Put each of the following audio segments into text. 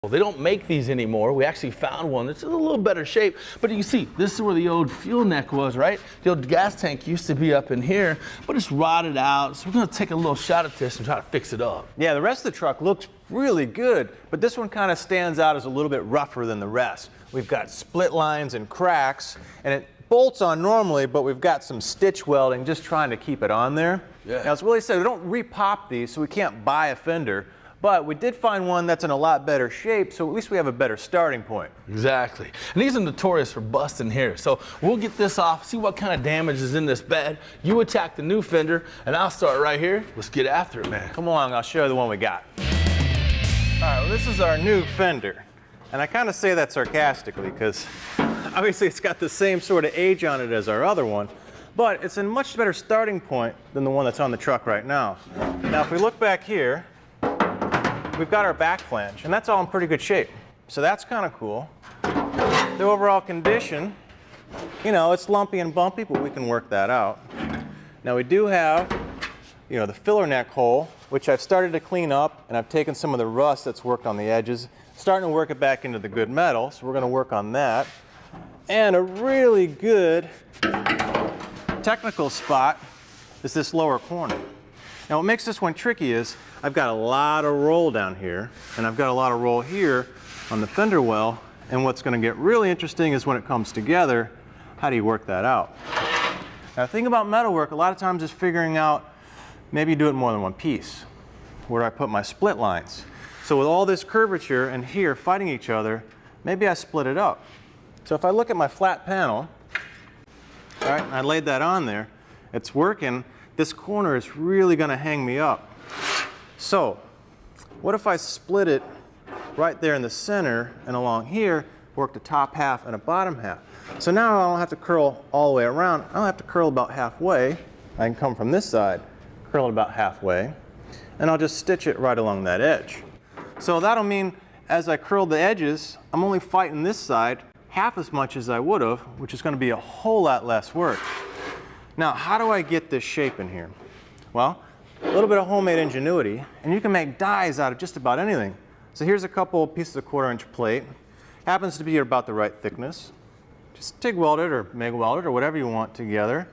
Well, they don't make these anymore. We actually found one that's in a little better shape, but you can see this is where the old fuel neck was, right? The old gas tank used to be up in here, but it's rotted out. So we're gonna take a little shot at this and try to fix it up. Yeah, the rest of the truck looks really good, but this one kind of stands out as a little bit rougher than the rest. We've got split lines and cracks, and it bolts on normally, but we've got some stitch welding just trying to keep it on there. Yeah. Now, as Willie said, we don't repop these, so we can't buy a Fender. But we did find one that's in a lot better shape, so at least we have a better starting point. Exactly. And these are notorious for busting here. So we'll get this off, see what kind of damage is in this bed. You attack the new Fender, and I'll start right here. Let's get after it, man. Come along, I'll show you the one we got. All right, well, this is our new Fender. And I kind of say that sarcastically because obviously it's got the same sort of age on it as our other one, but it's a much better starting point than the one that's on the truck right now. Now, if we look back here, we've got our back flange, and that's all in pretty good shape. So that's kind of cool. The overall condition, you know, it's lumpy and bumpy, but we can work that out. Now we do have, you know, the filler neck hole, which I've started to clean up, and I've taken some of the rust that's worked on the edges, starting to work it back into the good metal, so we're going to work on that. And a really good technical spot is this lower corner. Now what makes this one tricky is I've got a lot of roll down here, and I've got a lot of roll here on the fender well, and what's going to get really interesting is when it comes together, how do you work that out? Now the thing about metalwork a lot of times is figuring out maybe you do it more than one piece. Where do I put my split lines? So with all this curvature and here fighting each other, maybe I split it up. So if I look at my flat panel, all right, and I laid that on there, it's working. This corner is really going to hang me up. So what if I split it right there in the center and along here, work the top half and a bottom half? So now I don't have to curl all the way around. I don't have to curl about halfway. I can come from this side, curl it about halfway, and I'll just stitch it right along that edge. So that'll mean as I curl the edges, I'm only fighting this side half as much as I would have, which is going to be a whole lot less work. Now, how do I get this shape in here? Well, a little bit of homemade ingenuity, and you can make dies out of just about anything. So here's a couple pieces of 1/4-inch plate. Happens to be about the right thickness. Just TIG weld it or MIG weld it or whatever you want together,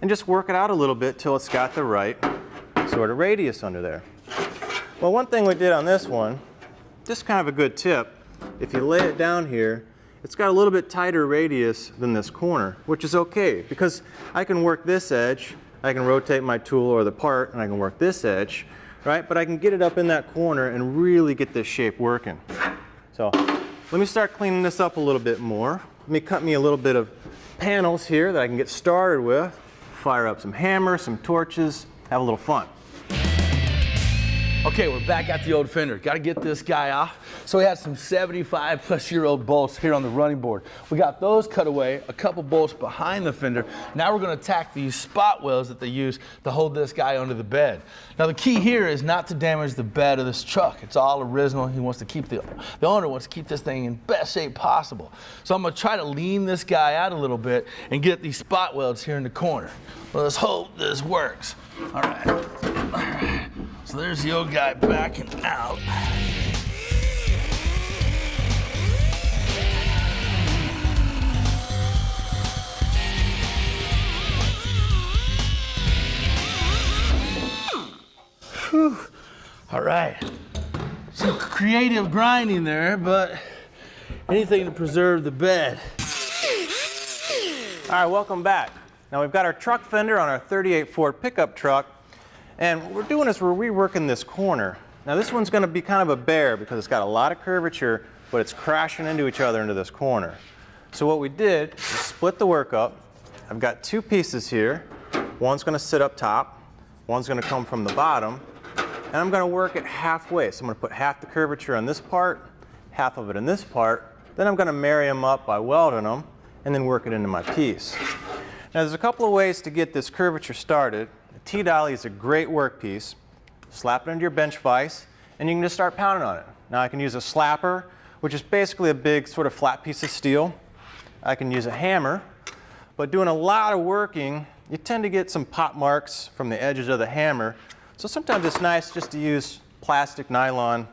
and just work it out a little bit till it's got the right sort of radius under there. Well, one thing we did on this one, just kind of a good tip, if you lay it down here, it's got a little bit tighter radius than this corner, which is okay because I can work this edge, I can rotate my tool or the part, and I can work this edge, right? But I can get it up in that corner and really get this shape working. So let me start cleaning this up a little bit more. Let me cut me a little bit of panels here that I can get started with, fire up some hammers, some torches, have a little fun. Okay, we're back at the old Fender. Got to get this guy off. So we had some 75-plus-year-old bolts here on the running board. We got those cut away, a couple bolts behind the Fender. Now we're going to attack these spot welds that they use to hold this guy under the bed. Now the key here is not to damage the bed of this truck. It's all original. He wants to keep the owner wants to keep this thing in best shape possible. So I'm going to try to lean this guy out a little bit and get these spot welds here in the corner. Well, let's hope this works. All right. All right. So there's the old guy backing out. Whew. All right. Some creative grinding there, but anything to preserve the bed. All right, welcome back. Now we've got our truck fender on our 38 Ford pickup truck. And what we're doing is we're reworking this corner. Now this one's going to be kind of a bear because it's got a lot of curvature, but it's crashing into each other into this corner. So what we did is split the work up. I've got two pieces here. One's going to sit up top, one's going to come from the bottom, and I'm going to work it halfway. So I'm going to put half the curvature on this part, half of it in this part, then I'm going to marry them up by welding them, and then work it into my piece. Now there's a couple of ways to get this curvature started. T-dolly is a great workpiece. Slap it into your bench vise, and you can just start pounding on it. Now I can use a slapper, which is basically a big sort of flat piece of steel. I can use a hammer, but doing a lot of working, you tend to get some pop marks from the edges of the hammer. So sometimes it's nice just to use plastic nylon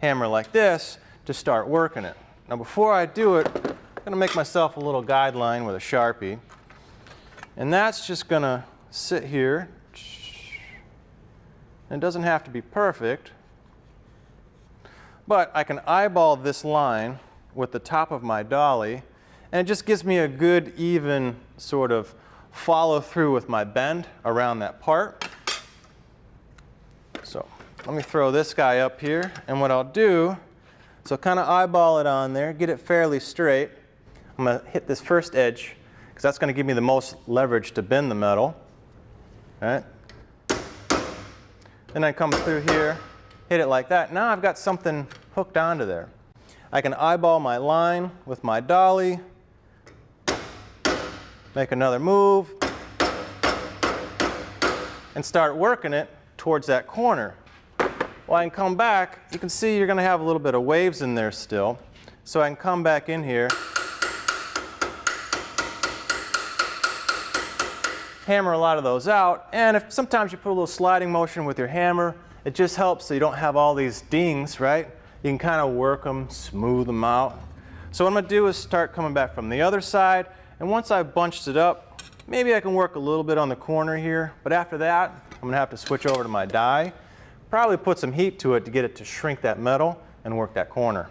hammer like this to start working it. Now before I do it, I'm going to make myself a little guideline with a Sharpie. And that's just going to sit here. It doesn't have to be perfect, but I can eyeball this line with the top of my dolly, and it just gives me a good, even sort of follow through with my bend around that part. So let me throw this guy up here, and what I'll do, so kind of eyeball it on there, get it fairly straight. I'm going to hit this first edge, because that's going to give me the most leverage to bend the metal. All right. Then I come through here, hit it like that. Now I've got something hooked onto there. I can eyeball my line with my dolly, make another move, and start working it towards that corner. Well, I can come back. You can see you're going to have a little bit of waves in there still. So I can come back in here, hammer a lot of those out, and if sometimes you put a little sliding motion with your hammer, it just helps so you don't have all these dings, right? You can kind of work them, smooth them out. So what I'm going to do is start coming back from the other side, and once I've bunched it up, maybe I can work a little bit on the corner here, but after that, I'm going to have to switch over to my die, probably put some heat to it to get it to shrink that metal and work that corner.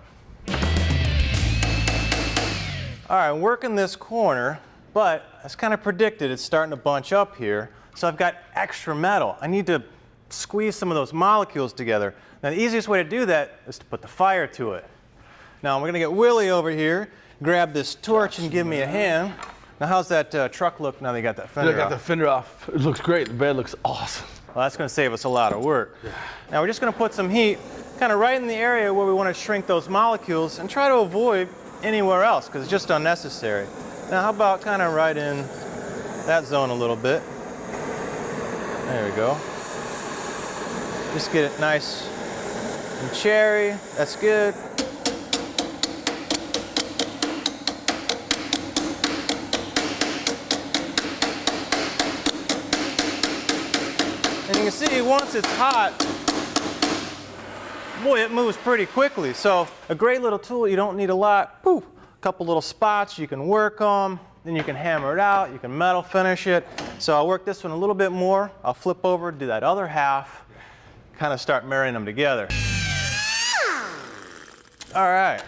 All right, working this corner, but as kind of predicted, it's starting to bunch up here. So I've got extra metal. I need to squeeze some of those molecules together. Now the easiest way to do that is to put the fire to it. Now I'm going to get Willie over here, grab this torch and give me a hand. Now how's that truck look now that you got that fender off? I got the fender off. It looks great. The bed looks awesome. Well, that's going to save us a lot of work. Yeah. Now we're just going to put some heat kind of right in the area where we want to shrink those molecules and try to avoid anywhere else because it's just unnecessary. Now how about kind of right in that zone a little bit. There we go. Just get it nice and cherry. That's good. And you can see once it's hot, boy, it moves pretty quickly. So a great little tool, you don't need a lot. Poof, a couple little spots you can work on. Then you can hammer it out, you can metal finish it. So I'll work this one a little bit more. I'll flip over, do that other half, kind of start marrying them together. All right,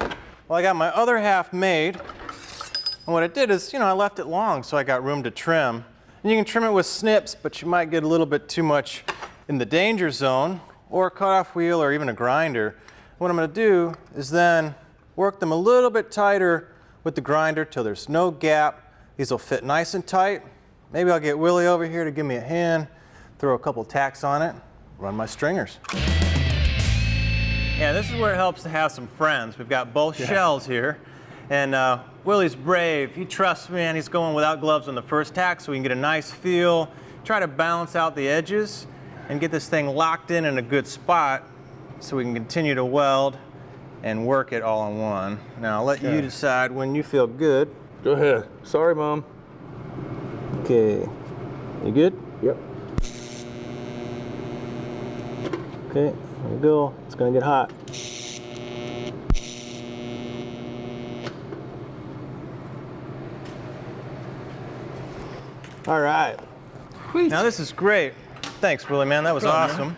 well I got my other half made. And what I did is, I left it long so I got room to trim. And you can trim it with snips, but you might get a little bit too much in the danger zone, or a cutoff wheel, or even a grinder. What I'm going to do is then work them a little bit tighter with the grinder till there's no gap. These will fit nice and tight. Maybe I'll get Willie over here to give me a hand, throw a couple tacks on it, run my stringers. Yeah, this is where it helps to have some friends. We've got both shells here. And Willie's brave. He trusts me, and he's going without gloves on the first tack so we can get a nice feel, try to balance out the edges, and get this thing locked in a good spot so we can continue to weld and work it all in one. Now, I'll let you decide when you feel good. Go ahead. Sorry, Mom. Okay. You good? Yep. Okay, there we go. It's gonna get hot. All right. Now this is great. Thanks, Willie, man. That was awesome. Man.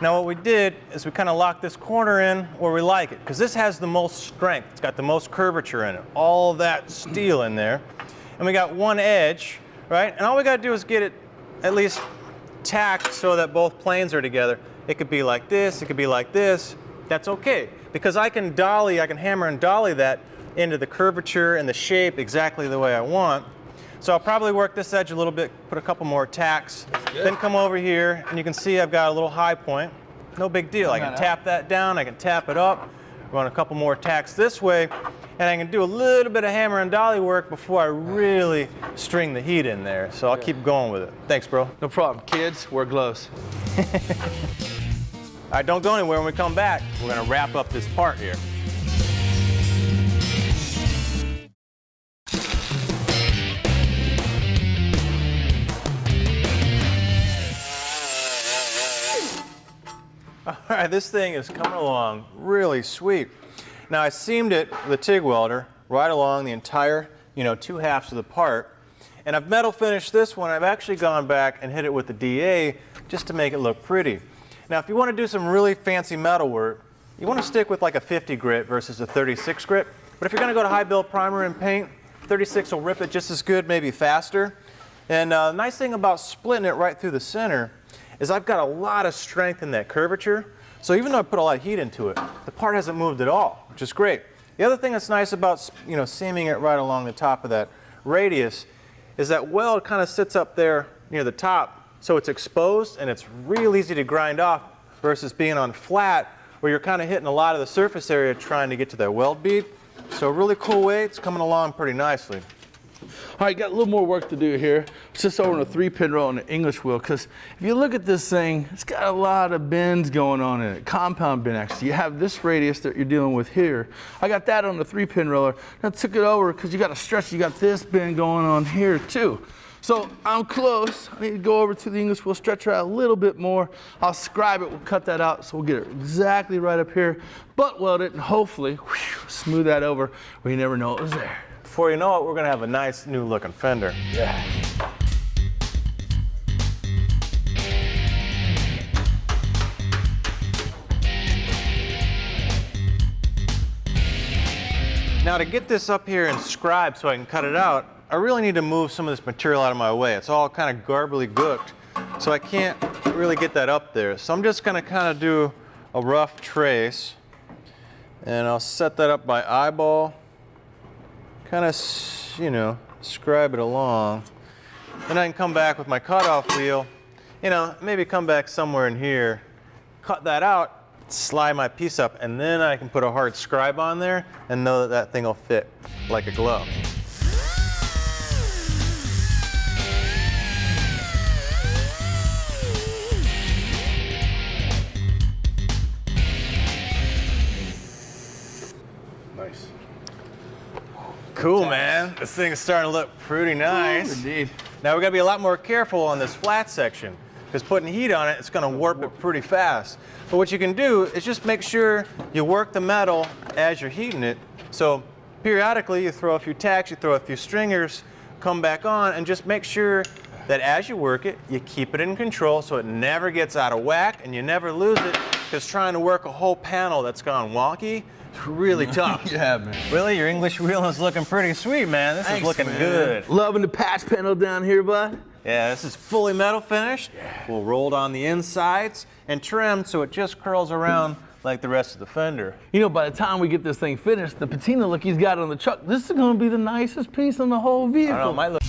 Now what we did is we kind of locked this corner in where we like it, because this has the most strength. It's got the most curvature in it. All that steel in there. And we got one edge, right? And all we got to do is get it at least tacked so that both planes are together. It could be like this. It could be like this. That's okay, because I can hammer and dolly that into the curvature and the shape exactly the way I want. So I'll probably work this edge a little bit, put a couple more tacks, then come over here, and you can see I've got a little high point. No big deal. I can tap that down, I can tap it up, run a couple more tacks this way, and I can do a little bit of hammer and dolly work before I really string the heat in there. So I'll keep going with it. Thanks, bro. No problem. Kids, wear gloves. All right, don't go anywhere. When we come back, we're going to wrap up this part here. All right, this thing is coming along really sweet. Now I seamed it with a TIG welder right along the entire, two halves of the part. And I've metal finished this one. I've actually gone back and hit it with the DA just to make it look pretty. Now if you want to do some really fancy metal work, you want to stick with like a 50 grit versus a 36 grit. But if you're going to go to high build primer and paint, 36 will rip it just as good, maybe faster. And the nice thing about splitting it right through the center is I've got a lot of strength in that curvature. So even though I put a lot of heat into it, the part hasn't moved at all, which is great. The other thing that's nice about seaming it right along the top of that radius is that weld kind of sits up there near the top, so it's exposed and it's real easy to grind off versus being on flat where you're kind of hitting a lot of the surface area trying to get to that weld bead. So a really cool way, it's coming along pretty nicely. All right, got a little more work to do here. It's just over on a 3-pin roll on the English wheel, because if you look at this thing, it's got a lot of bends going on in it, compound bend actually. You have this radius that you're dealing with here. I got that on the 3-pin roller. I took it over because you got to stretch, you got this bend going on here too. So I'm close. I need to go over to the English wheel, stretch her out a little bit more. I'll scribe it, we'll cut that out so we'll get it exactly right up here, butt weld it, and hopefully smooth that over where you never know it was there. Before you know it, we're going to have a nice new looking Fender. Yeah. Now to get this up here and scribe so I can cut it out, I really need to move some of this material out of my way. It's all kind of garbly gooked, so I can't really get that up there. So I'm just going to kind of do a rough trace, and I'll set that up by eyeball, kind of, scribe it along. Then I can come back with my cutoff wheel, maybe come back somewhere in here, cut that out, slide my piece up, and then I can put a hard scribe on there and know that that thing will fit like a glove. Nice. Cool, man. This thing's starting to look pretty nice. Indeed. Now we gotta be a lot more careful on this flat section, because putting heat on it, it's gonna warp it pretty fast. But what you can do is just make sure you work the metal as you're heating it. So periodically you throw a few tacks, you throw a few stringers, come back on, and just make sure that as you work it, you keep it in control so it never gets out of whack and you never lose it, because trying to work a whole panel that's gone wonky, it's really tough. Yeah, man. Willie, your English wheel is looking pretty sweet, man. This is looking good. Loving the patch panel down here, bud. Yeah, this is fully metal finished. We'll rolled on the insides and trimmed so it just curls around like the rest of the Fender. By the time we get this thing finished, the patina look he's got on the truck, this is gonna be the nicest piece on the whole vehicle. I don't know, it might look